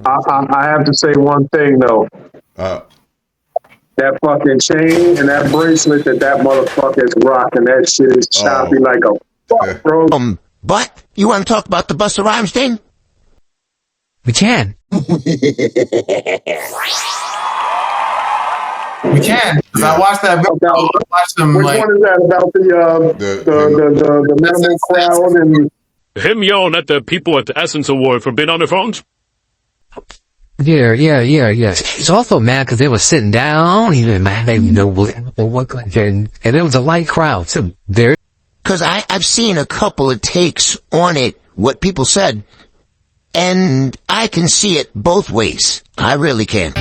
I have to say one thing though. Uh, That fucking chain and that bracelet that motherfucker is rocking, that shit is choppy oh, like a fuck, bro. But you want to talk about the Busta Rhymes thing? We can. We can. Because I watched that video. About, I watched them which like. one is that about the minimal crowd and Him yelling at the people at the Essence Award for being on their phones? Yeah. He's also mad because they were sitting down. He didn't mind, they know what, and it was a light crowd too. There. Cause I've seen a couple of takes on it, what people said, and I can see it both ways. I really can.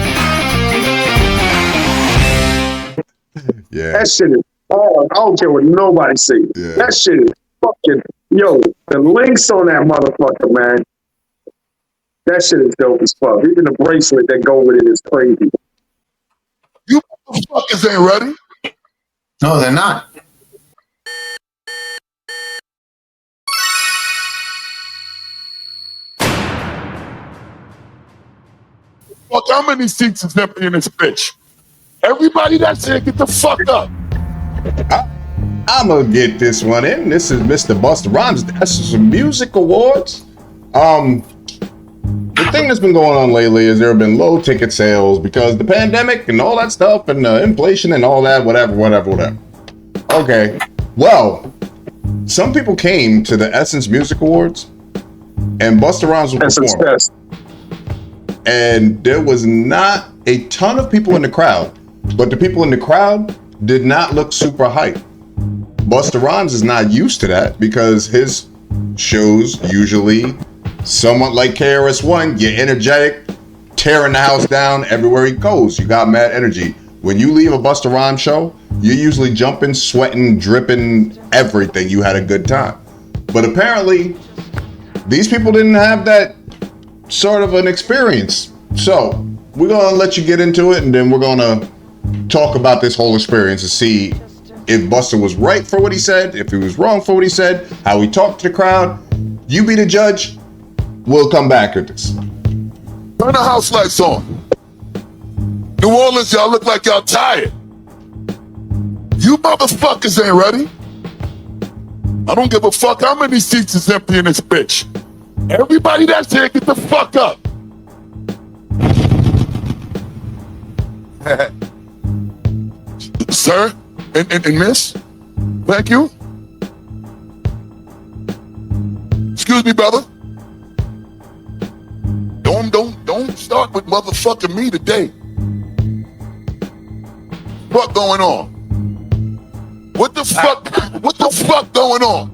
yeah. that shit is hard. I don't care what nobody say. Yeah. That shit is fucking yo. The links on that motherfucker, man. That shit is dope as fuck. Even the bracelet that go with it is crazy. You motherfuckers ain't ready. No, they're not. Fuck, how many seats is empty in this bitch? Everybody that's here, get the fuck up. I'm gonna get this one in. This is Mr. Busta Rhymes. This is some music awards. The thing that's been going on lately is there have been low ticket sales because the pandemic and all that stuff and inflation and all that, whatever. Okay, well, some people came to the Essence Music Awards and Busta Rhymes was performing. And there was not a ton of people in the crowd, but the people in the crowd did not look super hype. Busta Rhymes is not used to that because his shows usually somewhat like KRS-One, you're energetic, tearing the house down everywhere he goes. You got mad energy. When you leave a Busta Rhymes show, you're usually jumping, sweating, dripping, everything. You had a good time. But apparently, these people didn't have that sort of an experience. So we're gonna let you get into it, and then we're gonna talk about this whole experience and see if Busta was right for what he said, if he was wrong for what he said, how he talked to the crowd. You be the judge. We'll come back at this. Turn the house lights on. New Orleans, y'all look like y'all tired. You motherfuckers ain't ready. I don't give a fuck how many seats is empty in this bitch. Everybody that's here, get the fuck up. Sir and miss, thank you. Excuse me, brother. Don't start with motherfucking me today. What going on? What the fuck going on?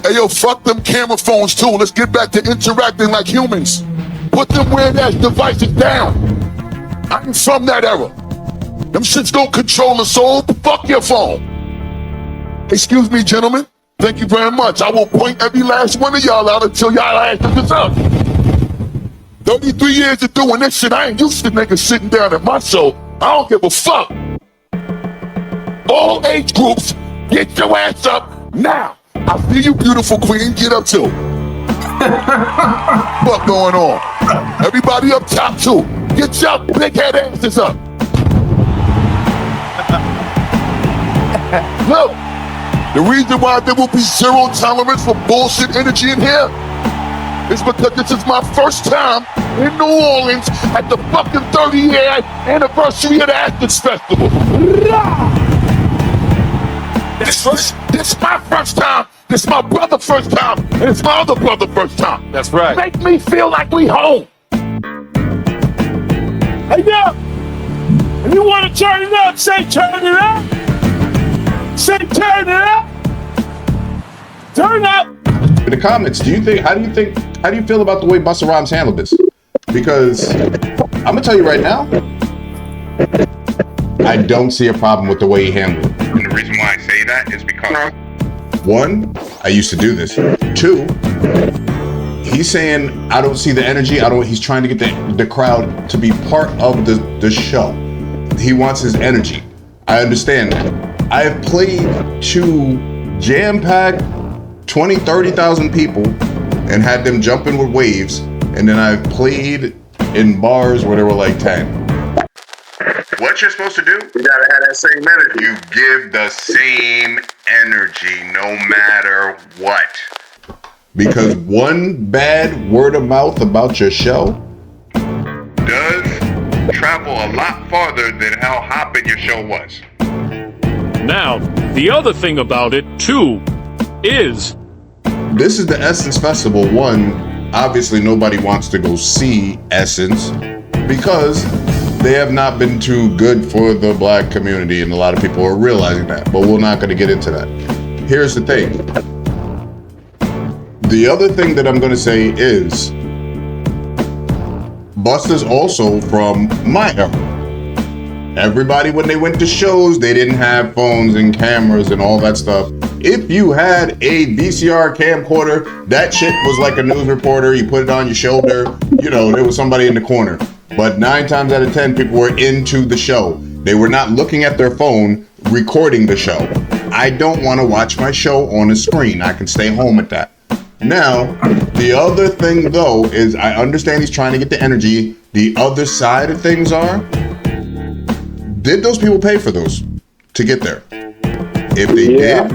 Hey yo, fuck them camera phones too. Let's get back to interacting like humans. Put them weird ass devices down. I ain't from that era. Them shits don't control the soul. Fuck your phone. Excuse me, gentlemen. Thank you very much. I will point every last one of y'all out until y'all asses is up. 33 years of doing this shit, I ain't used to niggas sitting down at my show. I don't give a fuck. All age groups, get your ass up now. I see you, beautiful queen. Get up too. What going on? Everybody up top too. Get your big head asses up. Look, the reason why there will be zero tolerance for bullshit energy in here is because this is my first time in New Orleans at the fucking 30-year anniversary of the Athens Festival. This my first time. This my brother's first time, and it's my other brother's first time. That's right. Make me feel like we home. Hey, yo! If you want to turn it up, say turn it up. Say turn it up. Turn up. In the comments, how do you feel about the way Busta Rhymes handled this? Because I'm gonna tell you right now, I don't see a problem with the way he handled it. And the reason why I say that is because one, I used to do this. Two, he's saying I don't see the energy. He's trying to get the crowd to be part of the show. He wants his energy. I understand that. I have played to jam-packed 20, 30,000 people and had them jumping with waves, and then I've played in bars where there were like 10. What you're supposed to do? You gotta have that same energy. You give the same energy no matter what. Because one bad word of mouth about your show Does travel a lot farther than how hopping your show was. Now, the other thing about it, too, is this is the Essence Festival. One, obviously nobody wants to go see Essence because they have not been too good for the black community, and a lot of people are realizing that, but we're not going to get into that. Here's the thing. The other thing that I'm going to say is Busta's also from my era. Everybody, when they went to shows, they didn't have phones and cameras and all that stuff. If you had a VCR camcorder, that shit was like a news reporter. You put it on your shoulder. You know, there was somebody in the corner. But 9 times out of 10, people were into the show. They were not looking at their phone, recording the show. I don't want to watch my show on a screen. I can stay home at that. Now, the other thing, though, is I understand he's trying to get the energy. The other side of things are, did those people pay for those to get there? If they did,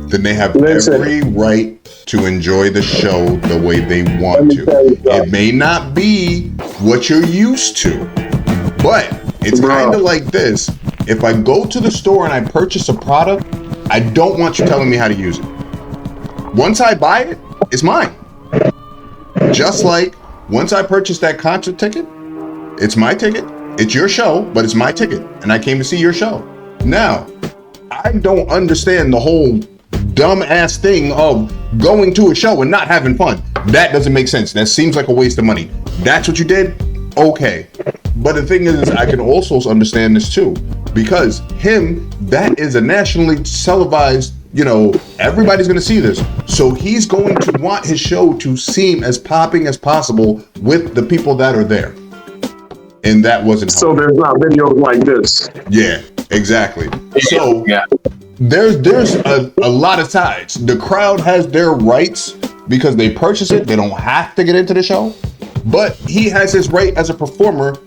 then they have every right to enjoy the show the way they want to. It may not be what you're used to, but it's kind of like this. If I go to the store and I purchase a product, I don't want you telling me how to use it. Once I buy it, it's mine. Just like once I purchased that concert ticket, it's my ticket. It's your show, but it's my ticket. And I came to see your show. Now, I don't understand the whole dumb-ass thing of going to a show and not having fun. That doesn't make sense. That seems like a waste of money. That's what you did? Okay. But the thing is, I can also understand this too. Because that is a nationally televised, everybody's going to see this. So he's going to want his show to seem as popping as possible with the people that are there. And that wasn't so there's not videos like this. Yeah, exactly. So there's a lot of sides. The crowd has their rights because they purchase it. They don't have to get into the show. But he has his right as a performer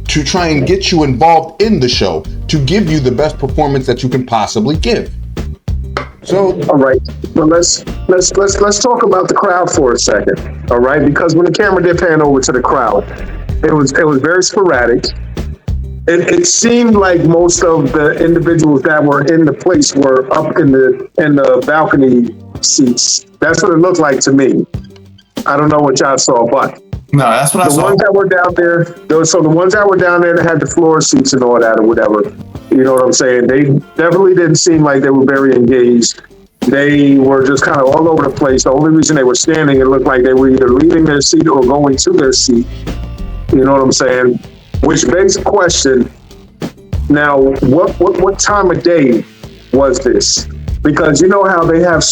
to try and get you involved in the show, to give you the best performance that you can possibly give. So, all right. Well, let's talk about the crowd for a second. All right, because when the camera did pan over to the crowd, it was very sporadic. It seemed like most of the individuals that were in the place were up in the balcony seats. That's what it looked like to me. I don't know what y'all saw, but no, that's what I saw. The ones that were down there, the ones that were down there that had the floor seats and all that or whatever, you know what I'm saying? They definitely didn't seem like they were very engaged. They were just kind of all over the place. The only reason they were standing, it looked like they were either leaving their seat or going to their seat. You know what I'm saying? Which begs the question, now, what time of day was this? Because you know how they have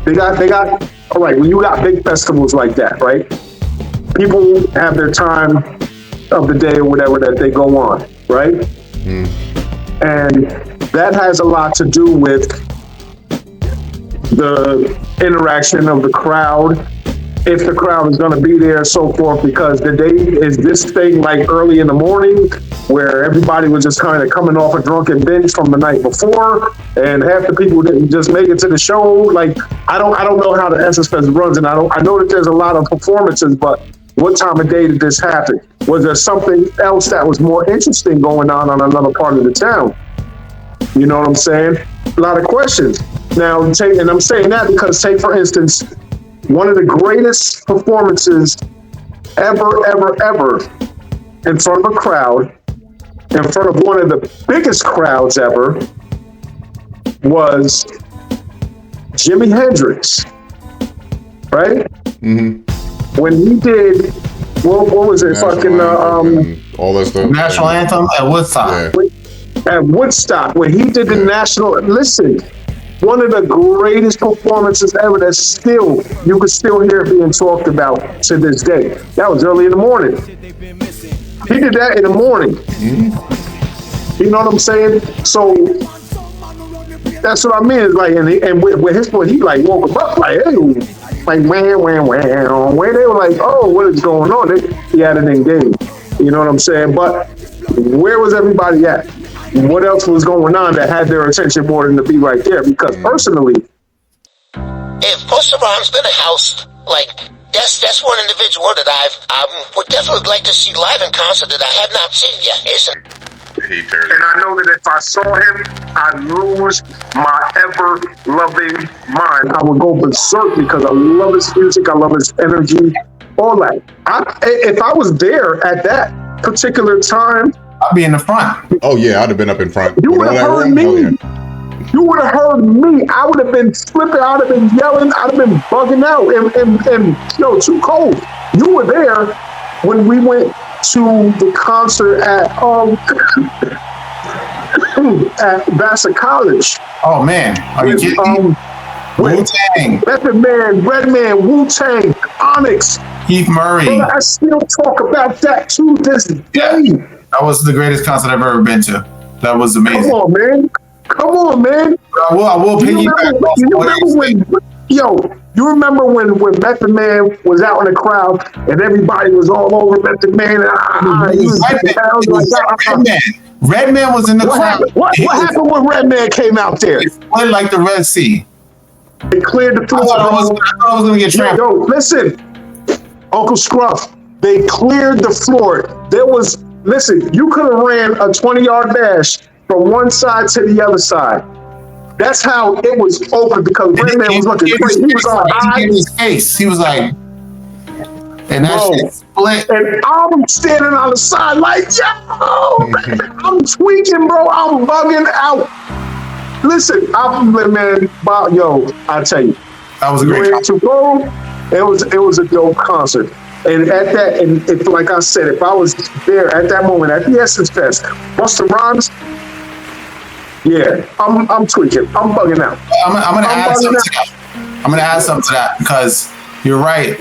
they got, all right, when you got big festivals like that, right? People have their time of the day or whatever that they go on, right? And that has a lot to do with the interaction of the crowd, if the crowd is going to be there, so forth, because is this thing like early in the morning where everybody was just kind of coming off a drunken binge from the night before, and half the people didn't just make it to the show. Like, I don't know how the Essence Fest runs, and I know that there's a lot of performances, but what time of day did this happen? Was there something else that was more interesting going on another part of the town? You know what I'm saying? A lot of questions. Now, and I'm saying that because, say for instance, one of the greatest performances ever in front of a crowd, in front of one of the biggest crowds ever, was Jimi Hendrix, right? Mm-hmm. When he did, what was it? All that stuff. National anthem at Woodstock. Yeah. At Woodstock, when he did the national, listen, one of the greatest performances ever that you could still hear being talked about to this day. That was early in the morning. He did that in the morning. Mm-hmm. You know what I'm saying? So that's what I mean. Like, and with his point, he like woke him up like, hey, like where they were like, oh, what is going on? He had it engaged. You know what I'm saying? But where was everybody at? What else was going on that had their attention more than to be right there? Because personally, if Busta Rhymes been a house, like that's one individual that I would definitely like to see live in concert that I have not seen yet. and I know that if I saw him, I'd lose my ever-loving mind. I would go berserk because I love his music, I love his energy, all that. If I was there at that particular time, I'll be in the front. Oh yeah, I'd have been up in front. you would have heard me. You would have heard me. I would have been flipping. I'd have been yelling. I'd have been bugging out. And yo, too cold. You were there when we went to the concert at Vassar College. Oh man, are you kidding me? Wu-Tang, Method Man, Redman, Wu-Tang, Onyx. Keith Murray. Brother, I still talk about that to this day. That was the greatest concert I've ever been to. That was amazing. Come on, man. Come on, man. I will piggyback off you remember when Method Man was out in the crowd and everybody was all over Method Man? Redman was in the crowd. What happened when Redman came out there? It flooded like the Red Sea. They cleared the floor. I thought I was going to get trapped. Yo, listen, Uncle Scruff, they cleared the floor. Listen, you could have ran a 20-yard dash from one side to the other side. That's how it was open because Redman was looking crazy. He was on high. His face. He was like, and that shit split. And I'm standing on the side like, yo, I'm tweaking, bro. I'm bugging out. Listen, I tell you, That was a great concert. It was a dope concert. And at that, and if, like I said, if I was there at that moment at the Essence Fest, Busta Rhymes, yeah, I'm tweaking. I'm bugging out. I'm gonna add something to that. I'm gonna add something to that because you're right.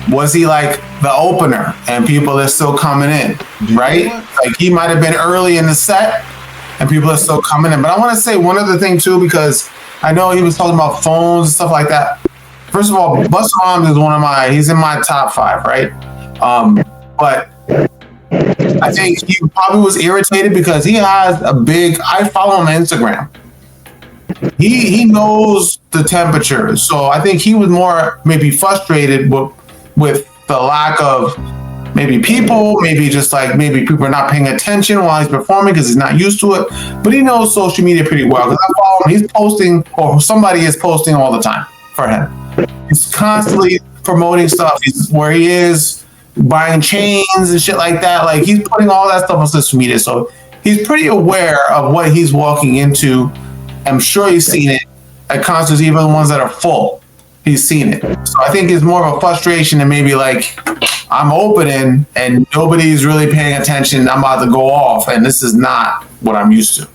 Was he like the opener and people are still coming in, right? Like he might have been early in the set and people are still coming in. But I want to say one other thing too, because I know he was talking about phones and stuff like that. First of all, Busta Rhymes is he's in my top 5, right? But I think he probably was irritated because he has I follow him on Instagram. He knows the temperature. So I think he was more maybe frustrated with the lack of maybe people, maybe just like maybe people are not paying attention while he's performing because he's not used to it. But he knows social media pretty well because I follow him. He's posting, or somebody is posting all the time for him. He's constantly promoting stuff. Where he is, buying chains and shit like that. Like he's putting all that stuff on social media. So he's pretty aware of what he's walking into. I'm sure he's seen it at concerts, even the ones that are full. He's seen it. So I think it's more of a frustration than maybe like I'm opening and nobody's really paying attention. I'm about to go off and this is not what I'm used to.